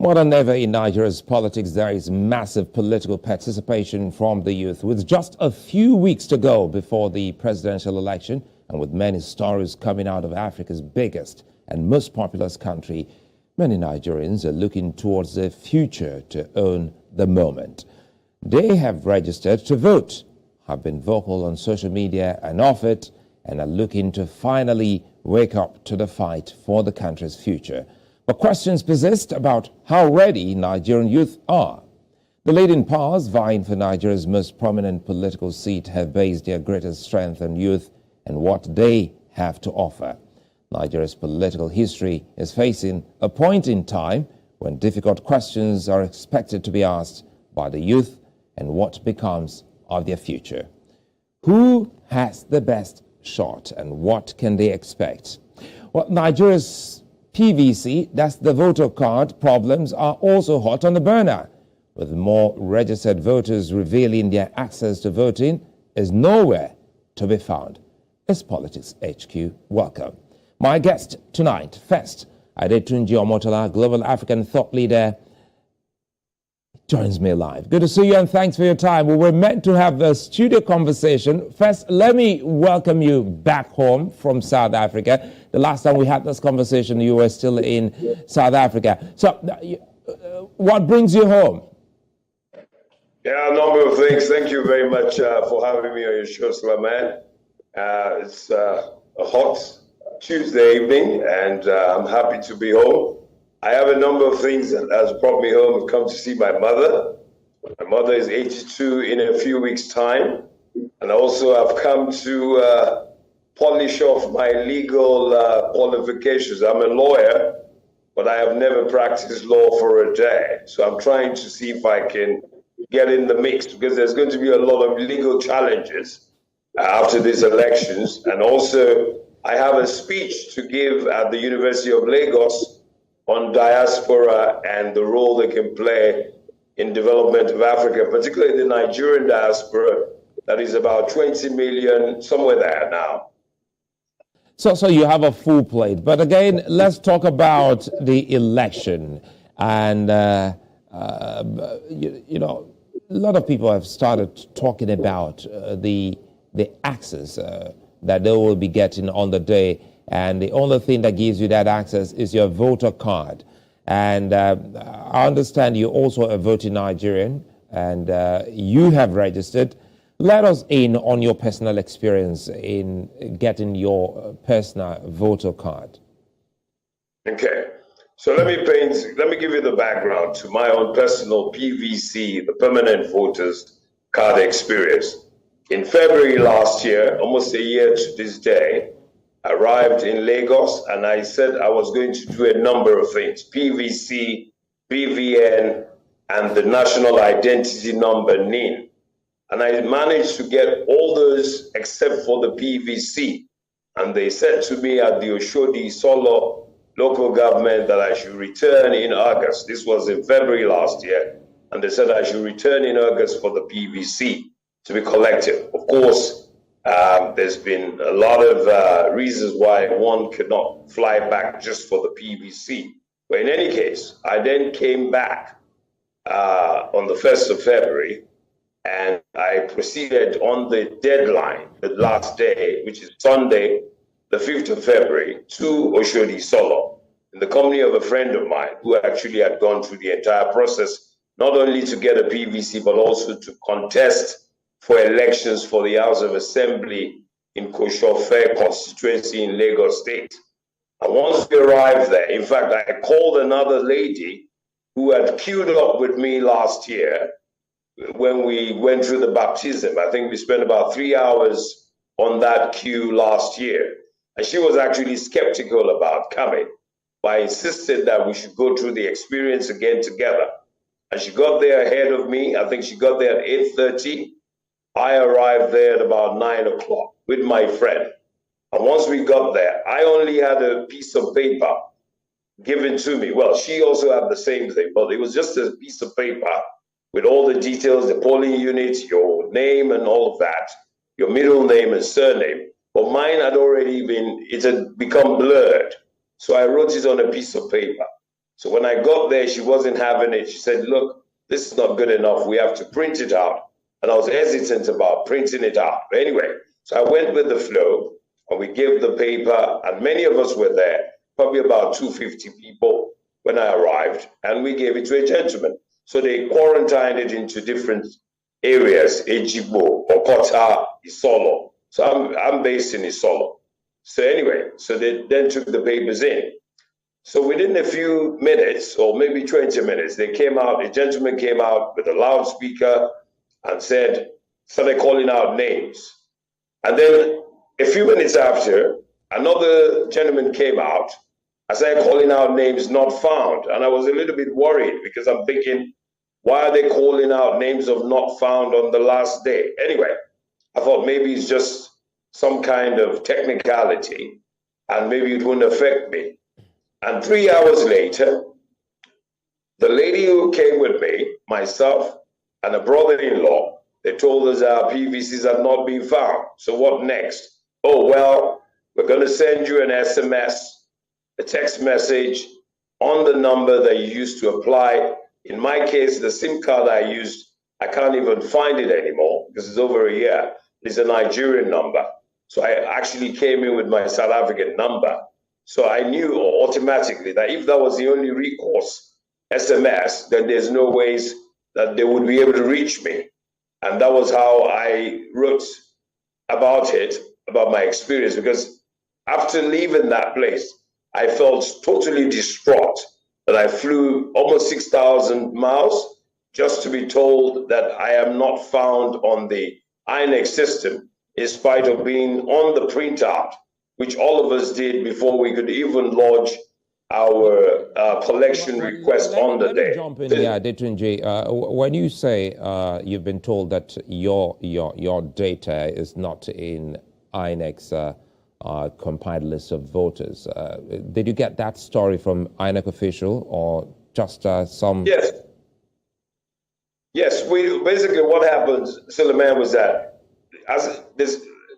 More than ever in Nigeria's politics, there is massive political participation from the youth. With just a few weeks to go before the presidential election, and with many stories coming out of Africa's biggest and most populous country, many Nigerians are looking towards the future to own the moment. They have registered to vote, have been vocal on social media and off it, and are looking to finally wake up to the fight for the country's future. But questions persist about how ready Nigerian youth are. The leading powers vying for Nigeria's most prominent political seat have based their greatest strength on youth and what they have to offer. Nigeria's political history is facing a point in time when difficult questions are expected to be asked by the youth and what becomes of their future. Who has the best shot and what can they expect? Well, Nigeria's PVC, that's the voter card, problems are also hot on the burner, with more registered voters revealing their access to voting is nowhere to be found. It's Politics HQ. Welcome. My guest tonight, first, Adetunji Omotola, Global African Thought Leader, joins me live. Good to see you and thanks for your time. We were meant to have a studio conversation. First, let me welcome you back home from South Africa. The last time we had this conversation, you were still in South Africa. So, what brings you home? Yeah, a number of things. Thank you very much for having me on your show, Slaman. It's a hot Tuesday evening, and I'm happy to be home. I have a number of things that has brought me home. I've come to see my mother. My mother is 82 in a few weeks' time. And also I've come to polish off my legal qualifications. I'm a lawyer, but I have never practiced law for a day. So I'm trying to see if I can get in the mix, because there's going to be a lot of legal challenges after these elections. And also I have a speech to give at the University of Lagos on diaspora and the role they can play in development of Africa, particularly the Nigerian diaspora, that is about 20 million, somewhere there now. So you have a full plate. But again, let's talk about the election. And, you know, a lot of people have started talking about the access that they will be getting on the day. And the only thing that gives you that access is your voter card. And I understand you're also a voting Nigerian, and you have registered. Let us in on your personal experience in getting your personal voter card. Okay, so let me give you the background to my own personal PVC, the permanent voters card experience. In February last year, almost a year to this day, I arrived in Lagos and I said I was going to do a number of things: PVC, BVN, and the national identity number, NIN. And I managed to get all those except for the PVC. And they said to me at the Oshodi Solo local government that I should return in August. This was in February last year. And they said I should return in August for the PVC to be collected. Of course, there's been a lot of reasons why one could not fly back just for the PVC. But in any case, I then came back on the 1st of February, and I proceeded on the deadline, the last day, which is Sunday, the 5th of February, to Oshodi Solo, in the company of a friend of mine who actually had gone through the entire process, not only to get a PVC, but also to contest for elections for the House of Assembly in Koshofe constituency in Lagos State. And once we arrived there, in fact, I called another lady who had queued up with me last year when we went through the baptism. I think we spent about 3 hours on that queue last year. And she was actually skeptical about coming, but I insisted that we should go through the experience again together. And she got there ahead of me. I think she got there at 8:30. I arrived there at about 9 o'clock with my friend. And once we got there, I only had a piece of paper given to me. Well, she also had the same thing, but it was just a piece of paper with all the details, the polling unit, your name and all of that, your middle name and surname. But mine had already been, it had become blurred. So I wrote it on a piece of paper. So when I got there, she wasn't having it. She said, look, this is not good enough. We have to print it out. And I was hesitant about printing it out. But anyway, so I went with the flow and we gave the paper, and many of us were there, probably about 250 people when I arrived, and we gave it to a gentleman. So they quarantined it into different areas, Ejigbo, Okota, Isolo. So I'm based in Isolo. So anyway, so they then took the papers in. So within a few minutes, or maybe 20 minutes, they came out, a gentleman came out with a loudspeaker and started calling out names. And then a few minutes after, another gentleman came out. I started calling out names not found. And I was a little bit worried because I'm thinking, why are they calling out names of not found on the last day? Anyway, I thought maybe it's just some kind of technicality and maybe it wouldn't affect me. And 3 hours later, the lady who came with me, myself, and a brother-in-law, they told us our PVCs had not been found. So what next? Oh, well, we're going to send you an SMS, a text message on the number that you used to apply. In my case, the SIM card I used, I can't even find it anymore because it's over a year. It's a Nigerian number. So I actually came in with my South African number. So I knew automatically that if that was the only recourse, SMS, then there's no ways that they would be able to reach me. And that was how I wrote about it, about my experience, because after leaving that place, I felt totally distraught that I flew almost 6,000 miles just to be told that I am not found on the INEX system, in spite of being on the printout, which all of us did before we could even lodge our collection request on the day. Let me jump in here, Adetunji. When you say you've been told that your data is not in INEX compiled list of voters, did you get that story from INEC official or just some? Yes. Yes, basically what happened, Suleiman, was that as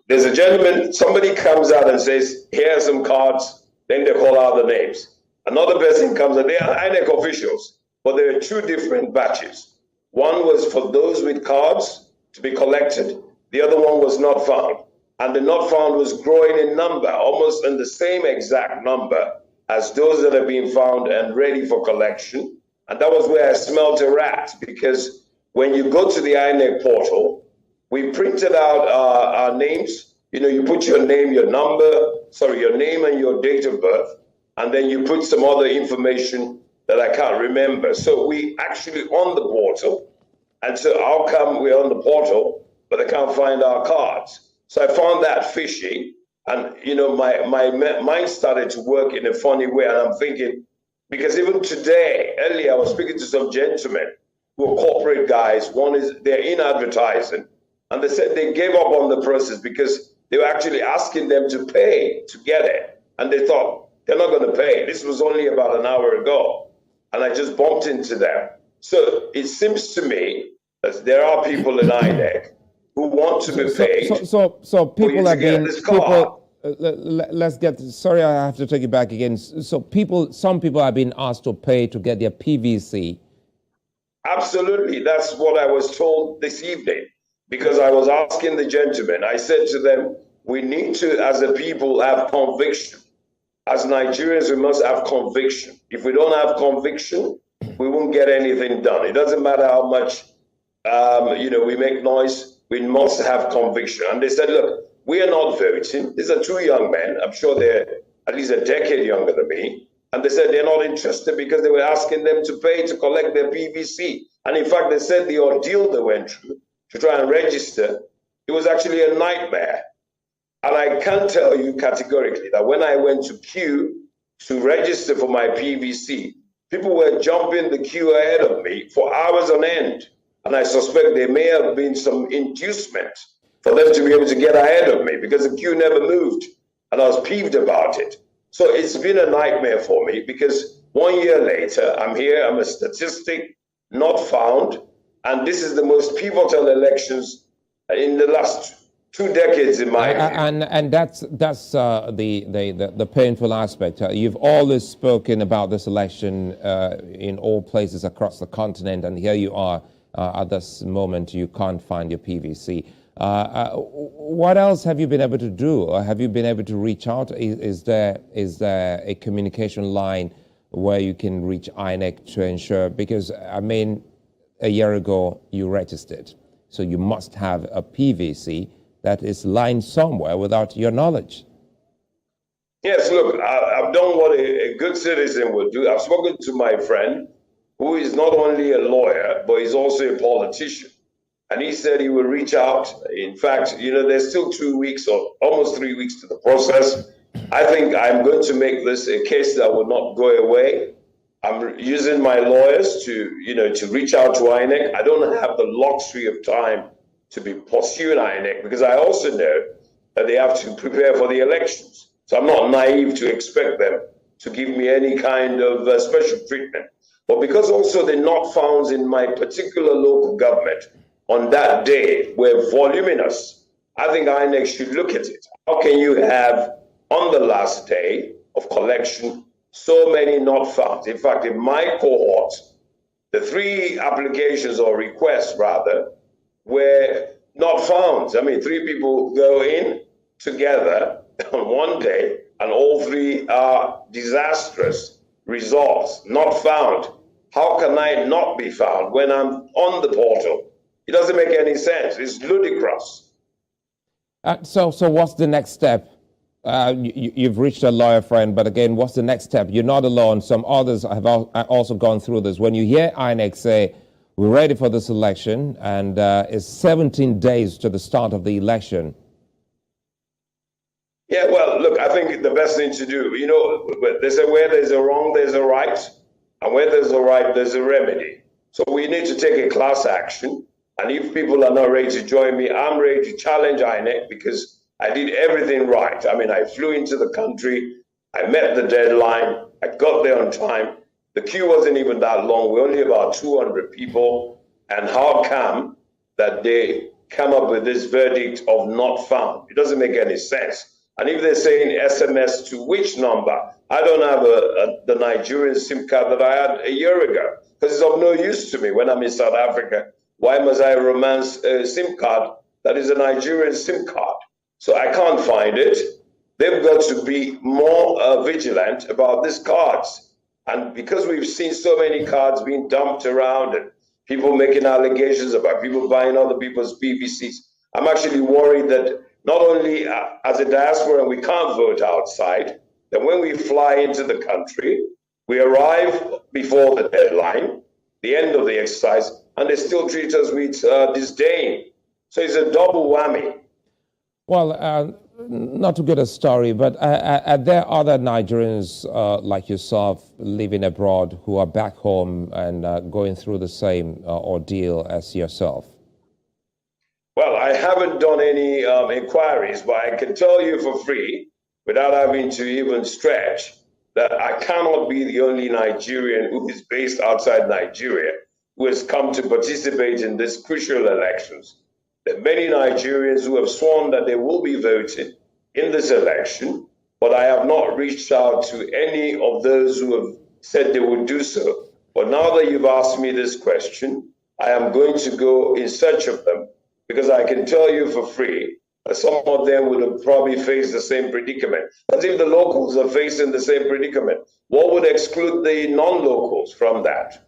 there's a gentleman, somebody comes out and says, here are some cards, then they call out the names. Another person comes and they are INEC officials, but there are two different batches. One was for those with cards to be collected. The other one was not found. And the not found was growing in number, almost in the same exact number as those that have been found and ready for collection. And that was where I smelled a rat, because when you go to the INEC portal, we printed out our names. You know, you put your name, your name and your date of birth, and then you put some other information that I can't remember. So we actually on the portal, and so how come we're on the portal, but I can't find our cards? So I found that fishy, and you know, my mind started to work in a funny way, and I'm thinking, because even today, earlier, I was speaking to some gentlemen who are corporate guys. One is, they're in advertising, and they said they gave up on the process because they were actually asking them to pay to get it. And they thought, they're not going to pay. This was only about an hour ago. And I just bumped into them. So it seems to me that there are people in INEC who want to be paid. So people are being, let's get, sorry, I have to take it back again. So some people are being asked to pay to get their PVC. Absolutely. That's what I was told this evening, because I was asking the gentleman, I said to them, we need to, as a people, have conviction. As Nigerians, we must have conviction. If we don't have conviction, we won't get anything done. It doesn't matter how much, we make noise. We must have conviction. And they said, look, we are not voting. These are two young men. I'm sure they're at least a decade younger than me. And they said they're not interested because they were asking them to pay to collect their PVC. And in fact, they said the ordeal they went through to try and register, it was actually a nightmare. And I can tell you categorically that when I went to queue to register for my PVC, people were jumping the queue ahead of me for hours on end. And I suspect there may have been some inducement for them to be able to get ahead of me because the queue never moved. And I was peeved about it. So it's been a nightmare for me because 1 year later, I'm here, I'm a statistic, not found. And this is the most pivotal elections in the last 2 decades in my view. And that's the painful aspect. You've always spoken about this election in all places across the continent, and here you are at this moment. You can't find your PVC. What else have you been able to do? Or have you been able to reach out? Is there a communication line where you can reach INEC to ensure? Because I mean, a year ago you registered, so you must have a PVC that is lying somewhere without your knowledge. Yes, look, I've done what a good citizen would do. I've spoken to my friend, who is not only a lawyer, but he's also a politician. And he said he will reach out. In fact, there's still 2 weeks or almost 3 weeks to the process. I think I'm going to make this a case that will not go away. I'm using my lawyers to reach out to INEC. I don't have the luxury of time to be pursuing INEC because I also know that they have to prepare for the elections. So I'm not naive to expect them to give me any kind of special treatment. But because also the not founds in my particular local government on that day were voluminous, I think INEC should look at it. How can you have, on the last day of collection, so many not found? In fact, in my cohort, the 3 applications or requests rather were not found. I mean, 3 people go in together on one day and all 3 are disastrous results, not found. How can I not be found when I'm on the portal? It doesn't make any sense. It's ludicrous. So what's the next step? You've reached a lawyer friend, but again, what's the next step? You're not alone. Some others have also gone through this. When you hear INEC say, we're ready for this election, and it's 17 days to the start of the election. Yeah, well, look, I think the best thing to do, they say where there's a wrong, there's a right, and where there's a right, there's a remedy. So we need to take a class action. And if people are not ready to join me, I'm ready to challenge INEC because I did everything right. I mean, I flew into the country, I met the deadline, I got there on time. The queue wasn't even that long. We're only about 200 people. And how come that they come up with this verdict of not found? It doesn't make any sense. And if they're saying SMS to which number? I don't have the Nigerian SIM card that I had a year ago because it's of no use to me when I'm in South Africa. Why must I romance a SIM card that is a Nigerian SIM card? So I can't find it. They've got to be more vigilant about these cards. And because we've seen so many cards being dumped around and people making allegations about people buying other people's PVCs, I'm actually worried that not only as a diaspora we can't vote outside, that when we fly into the country, we arrive before the deadline, the end of the exercise, and they still treat us with disdain. So it's a double whammy. Well, not to get a story, but are there other Nigerians like yourself living abroad who are back home and going through the same ordeal as yourself? Well, I haven't done any inquiries, but I can tell you for free, without having to even stretch, that I cannot be the only Nigerian who is based outside Nigeria who has come to participate in these crucial elections. There are many Nigerians who have sworn that they will be voting in this election, but I have not reached out to any of those who have said they would do so. But now that you've asked me this question, I am going to go in search of them because I can tell you for free that some of them would have probably faced the same predicament. As if the locals are facing the same predicament, what would exclude the non-locals from that?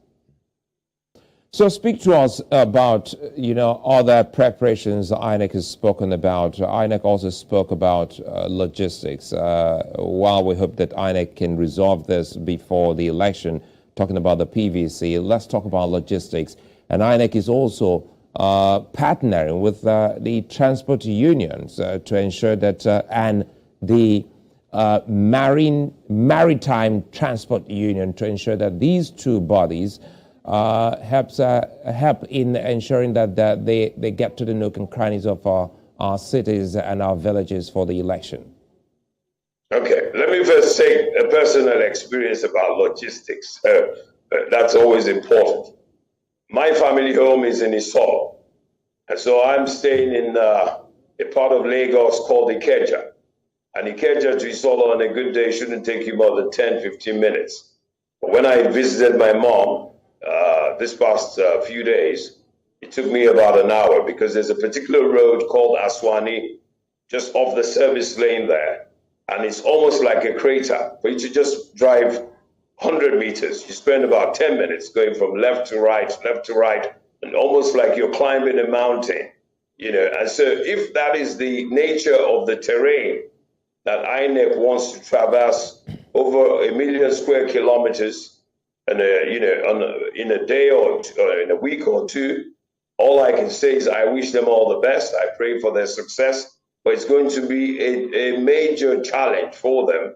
So speak to us about, other preparations INEC has spoken about. INEC also spoke about logistics. While we hope that INEC can resolve this before the election, talking about the PVC, let's talk about logistics. And INEC is also partnering with the transport unions to ensure that, and the Maritime Transport Union to ensure that these two bodies help in ensuring that they get to the nook and crannies of our cities and our villages for the election. Okay, let me first say a personal experience about logistics. That's always important. My family home is in Isolo, and so I'm staying in a part of Lagos called Ikeja. And Ikeja to Isolo on a good day shouldn't take you more than 10, 15 minutes. But when I visited my mom this past few days, it took me about an hour because there's a particular road called Aswani just off the service lane there. And it's almost like a crater. For you to just drive 100 meters, you spend about 10 minutes going from left to right, and almost like you're climbing a mountain, you know. And so if that is the nature of the terrain that INEC wants to traverse over 1 million square kilometers, and in a day or in a week or two, all I can say is I wish them all the best. I pray for their success, but it's going to be a major challenge for them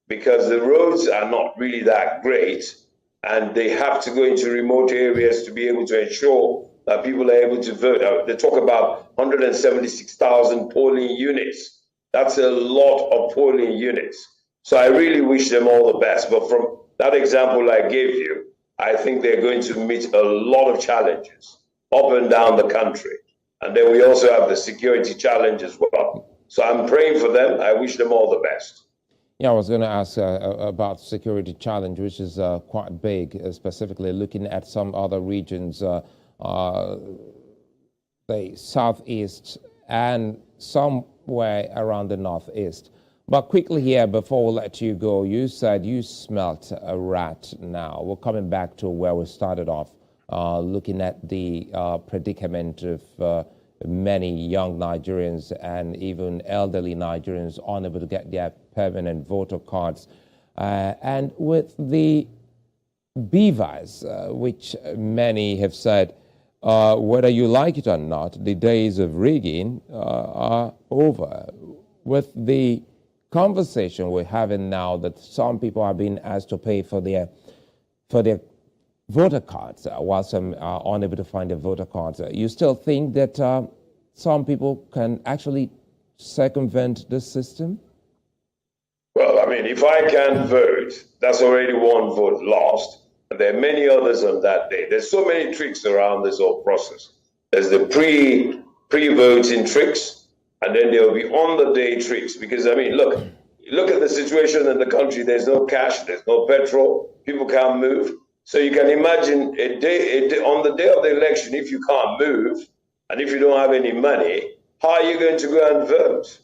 because the roads are not really that great, and they have to go into remote areas to be able to ensure that people are able to vote. They talk about 176,000 polling units. That's a lot of polling units. So I really wish them all the best. But from that example I gave you, I think they're going to meet a lot of challenges up and down the country. And then we also have the security challenge as well. So I'm praying for them. I wish them all the best. Yeah, I was going to ask about security challenge, which is quite big, specifically looking at some other regions, the southeast and somewhere around the northeast. But quickly here, before we let you go, you said you smelt a rat now. We're coming back to where we started off, looking at the predicament of many young Nigerians and even elderly Nigerians unable to get their permanent voter cards. And with the beavers, which many have said, whether you like it or not, the days of rigging are over. With the conversation we're having now that some people are being asked to pay for their voter cards, while some are unable to find their voter cards, you still think that some people can actually circumvent the system? Well, I mean, if I can't vote, that's already one vote lost. And there are many others on that day. There's so many tricks around this whole process. There's the pre-voting tricks, and then there will be on-the-day tricks. Because, I mean, look at the situation in the country. There's no cash, there's no petrol, people can't move. So you can imagine a day on the day of the election, if you can't move, and if you don't have any money, how are you going to go and vote?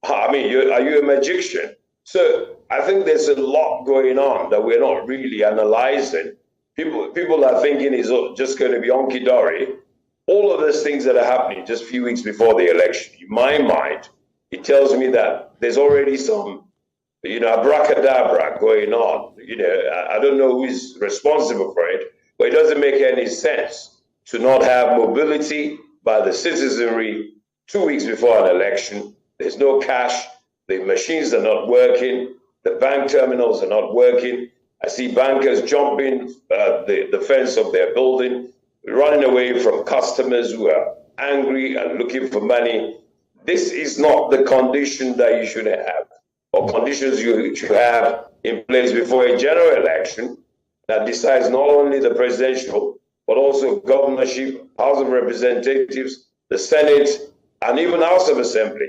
I mean, are you a magician? So I think there's a lot going on that we're not really analyzing. People are thinking it's just going to be honky-dory. All of those things that are happening just a few weeks before the election, in my mind, it tells me that there's already some, abracadabra going on. I don't know who is responsible for it, but it doesn't make any sense to not have mobility by the citizenry 2 weeks before an election. There's no cash. The machines are not working. The bank terminals are not working. I see bankers jumping the fence of their building, running away from customers who are angry and looking for money. This is not the condition that you should have, or conditions you should have in place before a general election that decides not only the presidential, but also governorship, House of Representatives, the Senate, and even House of Assembly.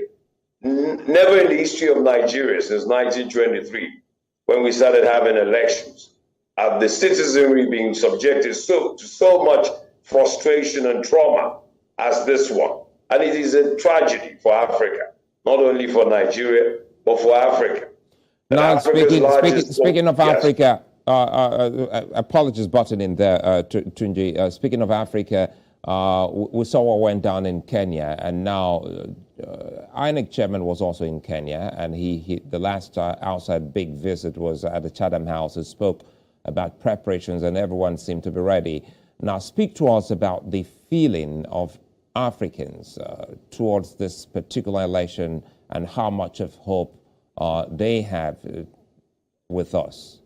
Never in the history of Nigeria since 1923, when we started having elections, have the citizenry being subjected to so much frustration and trauma as this one. And it is a tragedy for Africa, not only for Nigeria, but for Africa. Now, speaking of Africa, apologies button in there, Tunji. Speaking of Africa, we saw what went down in Kenya, and now INEC chairman was also in Kenya, and the last outside big visit was at the Chatham House. He spoke about preparations, and everyone seemed to be ready. Now, speak to us about the feeling of Africans towards this particular election and how much of hope they have with us.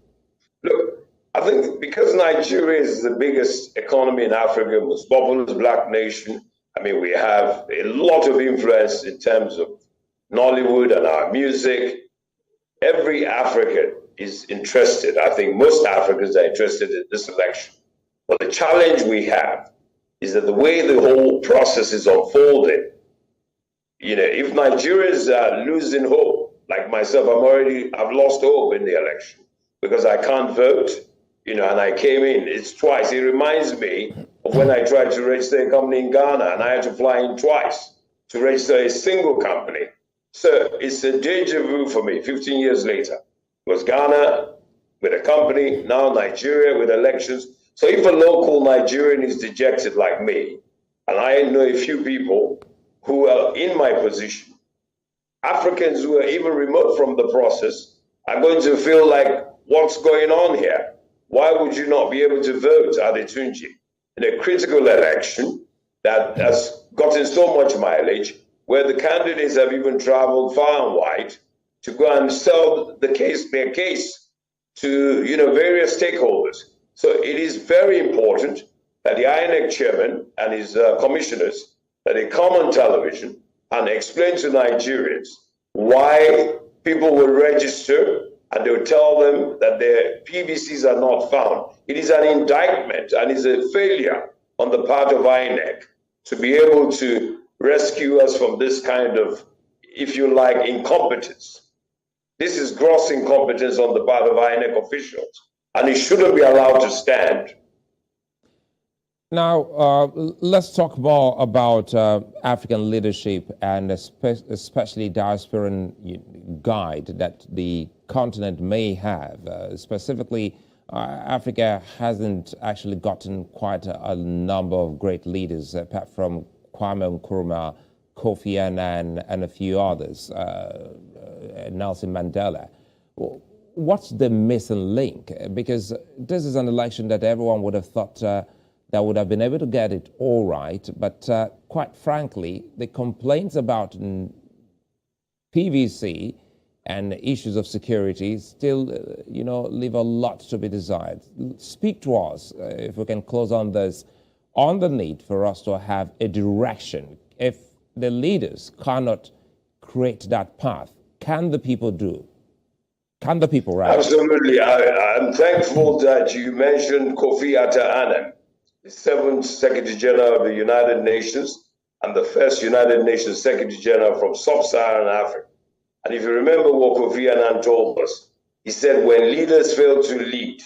Look, I think because Nigeria is the biggest economy in Africa, most populous black nation, I mean, we have a lot of influence in terms of Nollywood and our music. Every African is interested. I think most Africans are interested in this election. But the challenge we have is that the way the whole process is unfolding, if Nigerians are losing hope, like myself, I've lost hope in the election because I can't vote, and I came in. It's twice. It reminds me of when I tried to register a company in Ghana and I had to fly in twice to register a single company. So it's a deja vu for me 15 years later. It was Ghana with a company, now Nigeria with elections. So if a local Nigerian is dejected like me, and I know a few people who are in my position, Africans who are even remote from the process are going to feel like, what's going on here? Why would you not be able to vote, Adetunji, in a critical election that has gotten so much mileage, where the candidates have even traveled far and wide to go and sell their case to various stakeholders. So it is very important that the INEC chairman and his commissioners that they come on television and explain to Nigerians why people will register and they'll tell them that their PVCs are not found. It is an indictment and is a failure on the part of INEC to be able to rescue us from this kind of, if you like, incompetence. This is gross incompetence on the part of INEC officials, and it shouldn't be allowed to stand. Now, let's talk more about African leadership and especially diasporan guide that the continent may have. Specifically, Africa hasn't actually gotten quite a number of great leaders, apart from Kwame Nkrumah, Kofi Annan, and a few others, Nelson Mandela. What's the missing link? Because this is an election that everyone would have thought that would have been able to get it all right. But quite frankly, the complaints about PVC and issues of security still, leave a lot to be desired. Speak to us, if we can close on this, on the need for us to have a direction. If the leaders cannot create that path, can the people do? Can the people rise? Absolutely. I'm thankful that you mentioned Kofi Annan, the 7th Secretary General of the United Nations and the first United Nations Secretary General from Sub-Saharan Africa. And if you remember what Kofi Annan told us, he said, when leaders fail to lead,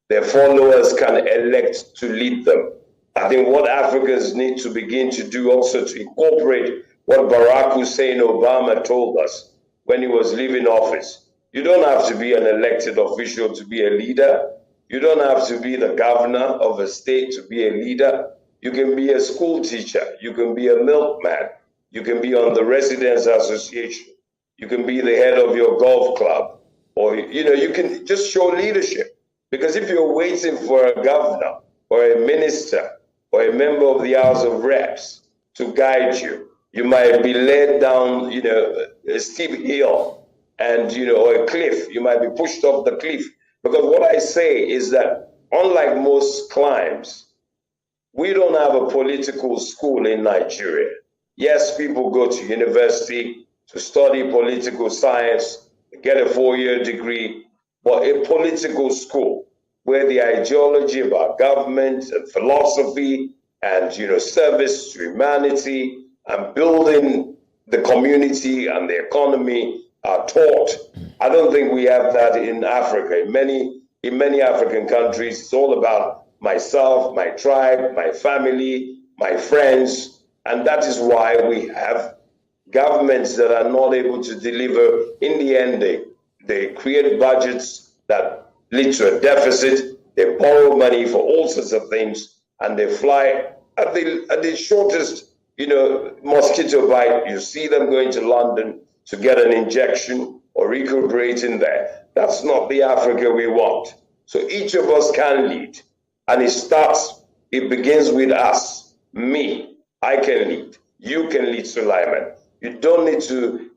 their followers can elect to lead them. I think what Africans need to begin to do also to incorporate what Barack Hussein Obama told us when he was leaving office. You don't have to be an elected official to be a leader. You don't have to be the governor of a state to be a leader. You can be a school teacher. You can be a milkman. You can be on the Residents Association. You can be the head of your golf club. Or, you can just show leadership. Because if you're waiting for a governor or a minister or a member of the House of Reps to guide you, you might be led down, a steep hill and, or a cliff. You might be pushed off the cliff. Because what I say is that unlike most climes, we don't have a political school in Nigeria. Yes, people go to university to study political science, get a 4-year degree, but a political school where the ideology about government and philosophy and, service to humanity and building the community and the economy are taught. I don't think we have that in Africa. In many African countries, it's all about myself, my tribe, my family, my friends, and that is why we have governments that are not able to deliver. In the end, they create budgets that lead to a deficit. They borrow money for all sorts of things, and they fly at the shortest, mosquito bite. You see them going to London to get an injection or recuperating there. That's not the Africa we want. So each of us can lead. And it begins with us, me. I can lead. You can lead, Sulaiman. You don't need to,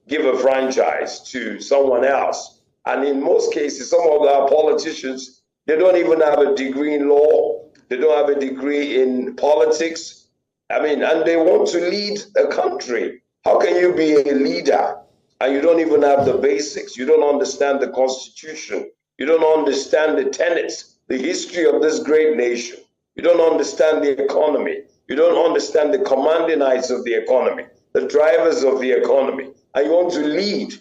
give a franchise to someone else. And in most cases, some of our politicians, they don't even have a degree in law. They don't have a degree in politics. And they want to lead a country. How can you be a leader and you don't even have the basics? You don't understand the Constitution. You don't understand the tenets, the history of this great nation. You don't understand the economy. You don't understand the commanding heights of the economy, the drivers of the economy, and you want to lead.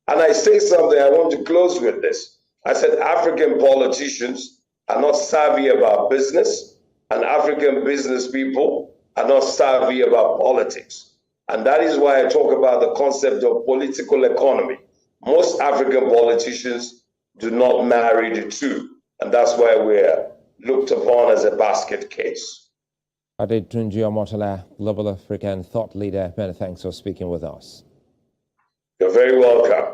And I say something, I want to close with this. I said African politicians are not savvy about business, and African business people are not savvy about politics. And that is why I talk about the concept of political economy. Most African politicians do not marry the two, and that's why we're looked upon as a basket case. Adetunji Omotola, Global African Thought Leader, many thanks for speaking with us. You're very welcome.